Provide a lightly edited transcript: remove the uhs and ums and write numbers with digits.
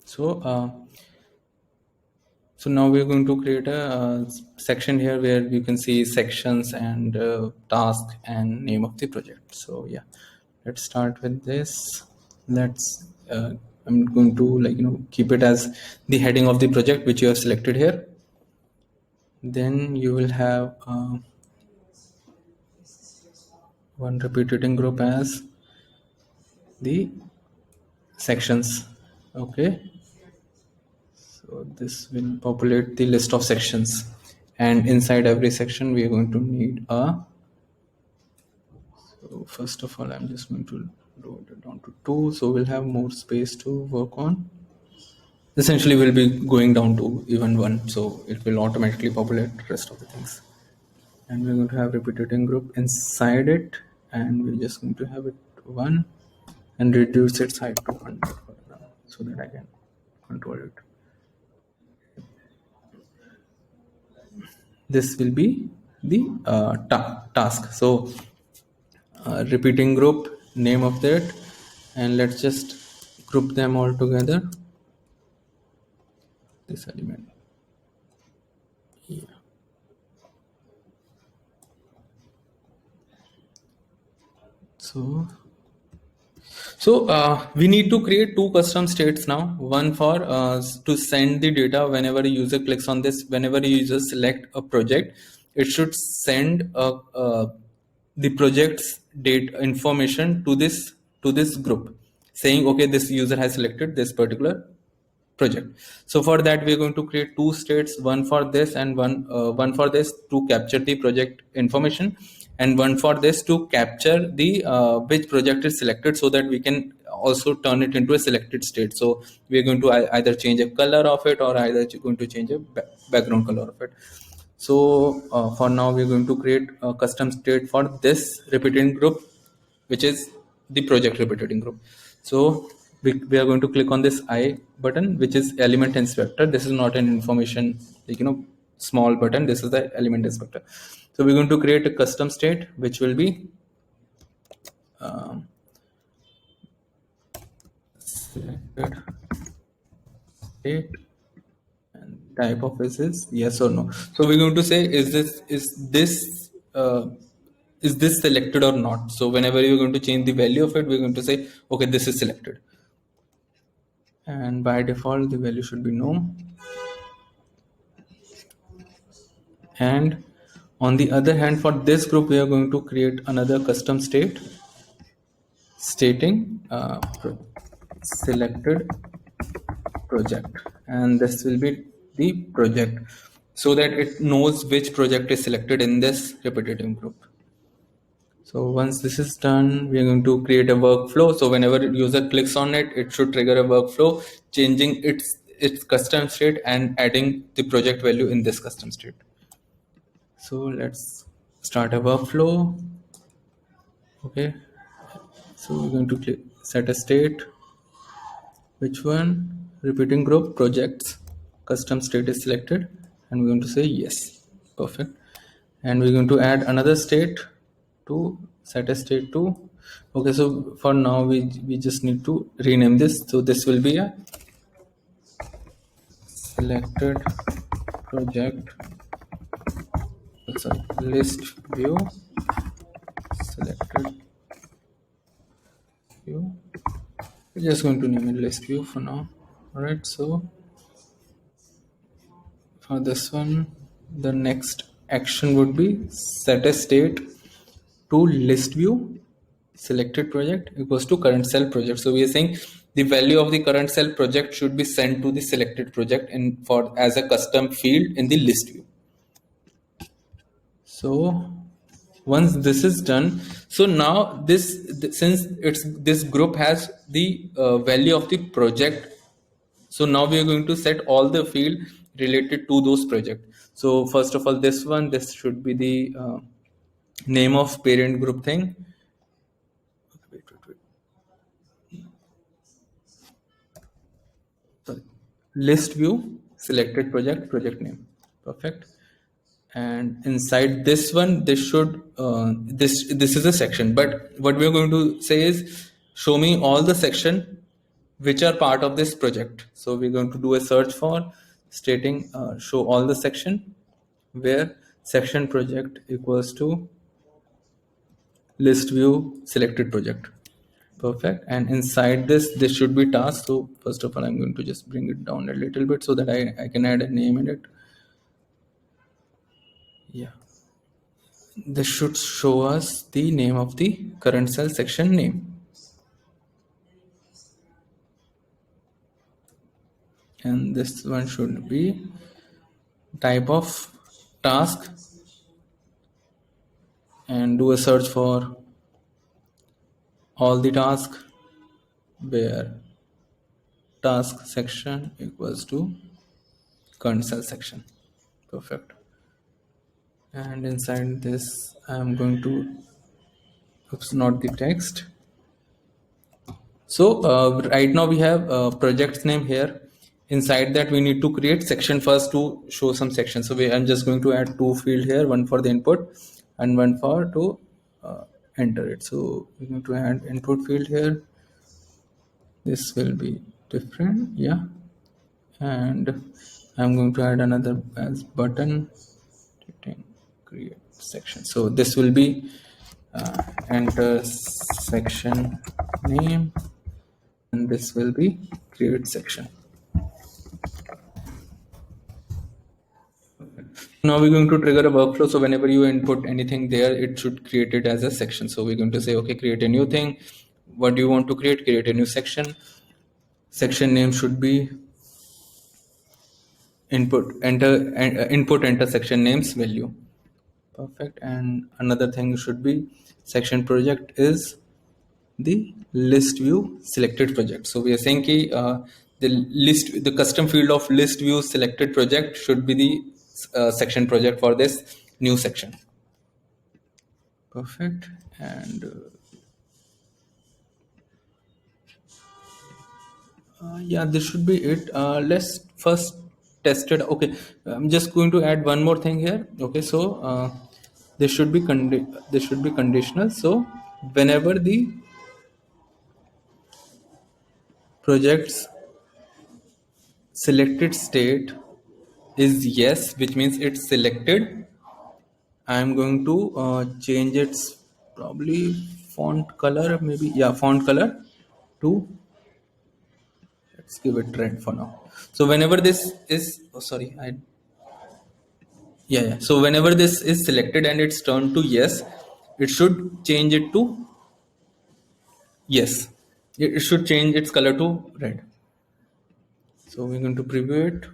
So now we're going to create a section here where you can see sections and task and name of the project. So yeah, let's start with this. I'm going to keep it as the heading of the project which you have selected here. Then you will have one repeating group as the sections. Okay, so this will populate the list of sections, and inside every section we are going to need a. So first of all, I'm just going to load it down to 2, so we'll have more space to work on. Essentially, we'll be going down to even 1, so it will automatically populate the rest of the things. And we're going to have repeating group inside it, and we're just going to have it 1 and reduce its height to 100 for now, so that I can control it. This will be the task. So repeating group, name of that, and let's just group them all together. This element. Yeah. So we need to create 2 custom states now. One for to send the data whenever a user clicks on this. Whenever a user select a project, it should send the project's date information to this group, saying okay, this user has selected this particular project. So for that we are going to create 2 states, one for this and one for this to capture the project information, and one for this to capture the which project is selected, so that we can also turn it into a selected state. So we are going to either change a color of it or either going to change a background color of it. So for now we are going to create a custom state for this repeating group, which is the project repeating group. So we are going to click on this I button, which is element inspector. This is not an information small button. This is the element inspector. So we're going to create a custom state which will be selected state, and type of is yes or no. So we're going to say is this selected or not. So whenever you're going to change the value of it, we're going to say okay, this is selected, and by default the value should be no. And on the other hand, for this group we are going to create another custom state stating selected project, and this will be the project, so that it knows which project is selected in this repetitive group. So once this is done, we are going to create a workflow. So whenever user clicks on it, it should trigger a workflow changing its custom state and adding the project value in this custom state. So let's start a workflow. Okay, so we're going to click set a state. Which one? Repeating group projects custom state is selected, and we're going to say yes. Perfect. And we're going to add another state to set a state to. Okay, so for now we just need to rename this. So this will be a selected project, sorry, list view, selected view. We're just going to name it list view for now. All right, so for this one, the next action would be set a state to list view selected project equals to current cell project. So we are saying the value of the current cell project should be sent to the selected project as a custom field in the list view. So once this is done, so now since this group has the value of the project, so now we are going to set all the field related to those projects. So first of all, this should be the name of parent group thing. Wait. Sorry. List view, selected project name. Perfect. And inside this one, this should this is a section, but what we are going to say is show me all the section which are part of this project. So we're going to do a search for stating show all the section where section project equals to list view selected project. Perfect. And inside this should be task. So first of all, I'm going to just bring it down a little bit so that I can add a name in it. Yeah. This should show us the name of the current cell section name. And this one should be type of task, and do a search for all the task where task section equals to current cell section. Perfect. And inside this I'm going to, oops, not the text. So right now we have project's name here. Inside that we need to create section first to show some section. So I'm just going to add two field here, one for the input and one for to enter it. So we're going to add input field here. This will be different, yeah. And I'm going to add another as button create section. So this will be enter section name, and this will be create section. Now we're going to trigger a workflow. So whenever you input anything there, it should create it as a section. So we're going to say, okay, create a new thing. What do you want to create? Create a new section. Section name should be input enter section names value. Perfect. And another thing should be section project is the list view selected project. So we are saying the custom field of list view selected project should be the section project for this new section. Perfect. And yeah, this should be it. Let's first test it. Okay, I'm just going to add one more thing here. Okay, so this should be conditional. So whenever the project's selected state is yes, which means it's selected, I'm going to change its probably font color, maybe, yeah, font color to, let's give it red for now. So whenever this is, oh sorry, yeah. So whenever this is selected and it's turned to yes, it should change it to yes. It should change its color to red. So we're going to preview it.